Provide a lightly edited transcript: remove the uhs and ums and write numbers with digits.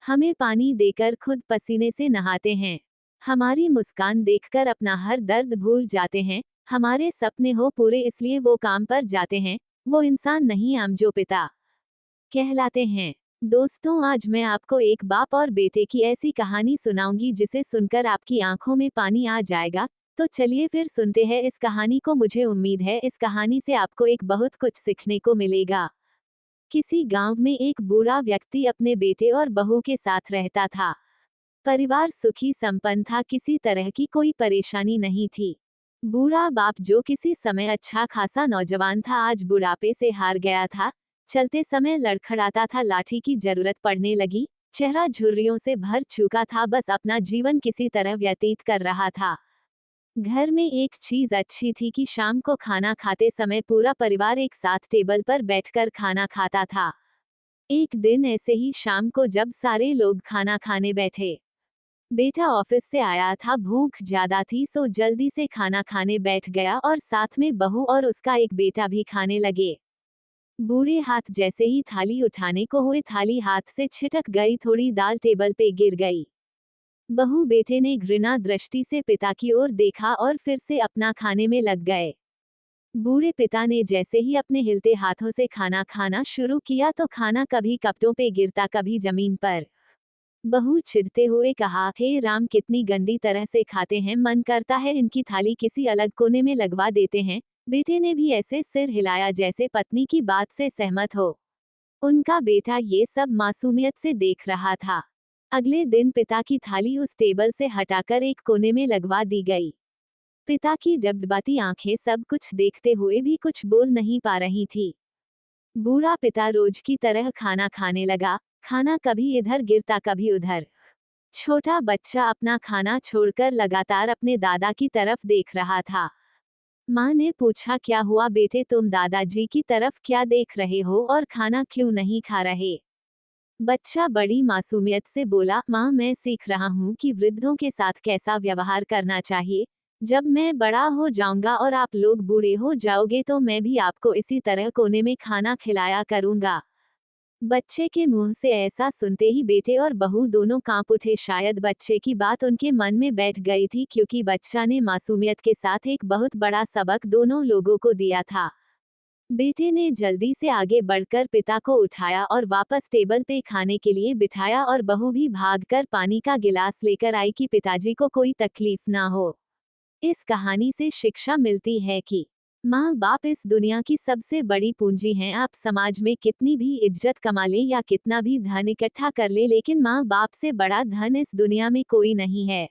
हमें पानी देकर खुद पसीने से नहाते हैं। हमारी मुस्कान देखकर अपना हर दर्द भूल जाते हैं। हमारे सपने हो पूरे इसलिए वो काम पर जाते हैं। वो इंसान नहीं हम जो पिता कहलाते हैं। दोस्तों, आज मैं आपको एक बाप और बेटे की ऐसी कहानी सुनाऊंगी जिसे सुनकर आपकी आंखों में पानी आ जाएगा। तो चलिए फिर सुनते हैं इस कहानी को। मुझे उम्मीद है इस कहानी से आपको एक बहुत कुछ सीखने को मिलेगा। किसी गांव में एक बूढ़ा व्यक्ति अपने बेटे और बहू के साथ रहता था। परिवार सुखी संपन्न था, किसी तरह की कोई परेशानी नहीं थी। बूढ़ा बाप जो किसी समय अच्छा खासा नौजवान था, आज बुढ़ापे से हार गया था। चलते समय लड़खड़ाता था, लाठी की जरूरत पड़ने लगी। चेहरा झुर्रियों से भर चुका था, बस अपना जीवन किसी तरह व्यतीत कर रहा था। घर में एक चीज अच्छी थी कि शाम को खाना खाते समय पूरा परिवार एक साथ टेबल पर बैठकर खाना खाता था। एक दिन ऐसे ही शाम को जब सारे लोग खाना खाने बैठे, बेटा ऑफिस से आया था, भूख ज्यादा थी सो जल्दी से खाना खाने बैठ गया और साथ में बहू और उसका एक बेटा भी खाने लगे। बूढ़े हाथ जैसे ही थाली उठाने को हुए, थाली हाथ से छिटक गई, थोड़ी दाल टेबल पे गिर गई। बहू बेटे ने घृणा दृष्टि से पिता की ओर देखा और फिर से अपना खाने में लग गए। बूढ़े पिता ने जैसे ही अपने हिलते हाथों से खाना खाना शुरू किया तो खाना कभी कपटों पे गिरता, कभी जमीन पर। बहू चिढ़ते हुए कहा, हे राम, कितनी गंदी तरह से खाते हैं, मन करता है इनकी थाली किसी अलग कोने में लगवा देते हैं। बेटे ने भी ऐसे सिर हिलाया जैसे पत्नी की बात से सहमत हो। उनका बेटा ये सब मासूमियत से देख रहा था। अगले दिन पिता की थाली उस टेबल से हटाकर एक कोने में लगवा दी गई। पिता की डबडबाती आंखें सब कुछ देखते हुए भी कुछ बोल नहीं पा रही थी। बूढ़ा पिता रोज की तरह खाना खाने लगा। खाना कभी इधर गिरता, कभी उधर। छोटा बच्चा अपना खाना छोड़कर लगातार अपने दादा की तरफ देख रहा था। माँ ने पूछा, क्या हुआ बेटे, तुम दादाजी की तरफ क्या देख रहे हो और खाना क्यों नहीं खा रहे? बच्चा बड़ी मासूमियत से बोला, माँ, मैं सीख रहा हूँ कि वृद्धों के साथ कैसा व्यवहार करना चाहिए। जब मैं बड़ा हो जाऊंगा और आप लोग बूढ़े हो जाओगे तो मैं भी आपको इसी तरह कोने में खाना खिलाया करूंगा। बच्चे के मुंह से ऐसा सुनते ही बेटे और बहू दोनों कांप उठे। शायद बच्चे की बात उनके मन में बैठ गई थी, क्योंकि बच्चा ने मासूमियत के साथ एक बहुत बड़ा सबक दोनों लोगों को दिया था। बेटे ने जल्दी से आगे बढ़कर पिता को उठाया और वापस टेबल पे खाने के लिए बिठाया, और बहू भी भागकर पानी का गिलास लेकर आई कि पिताजी को कोई तकलीफ ना हो। इस कहानी से शिक्षा मिलती है कि माँ बाप इस दुनिया की सबसे बड़ी पूंजी हैं। आप समाज में कितनी भी इज्जत कमा लें या कितना भी धन इकट्ठा कर ले, लेकिन माँ बाप से बड़ा धन इस दुनिया में कोई नहीं है।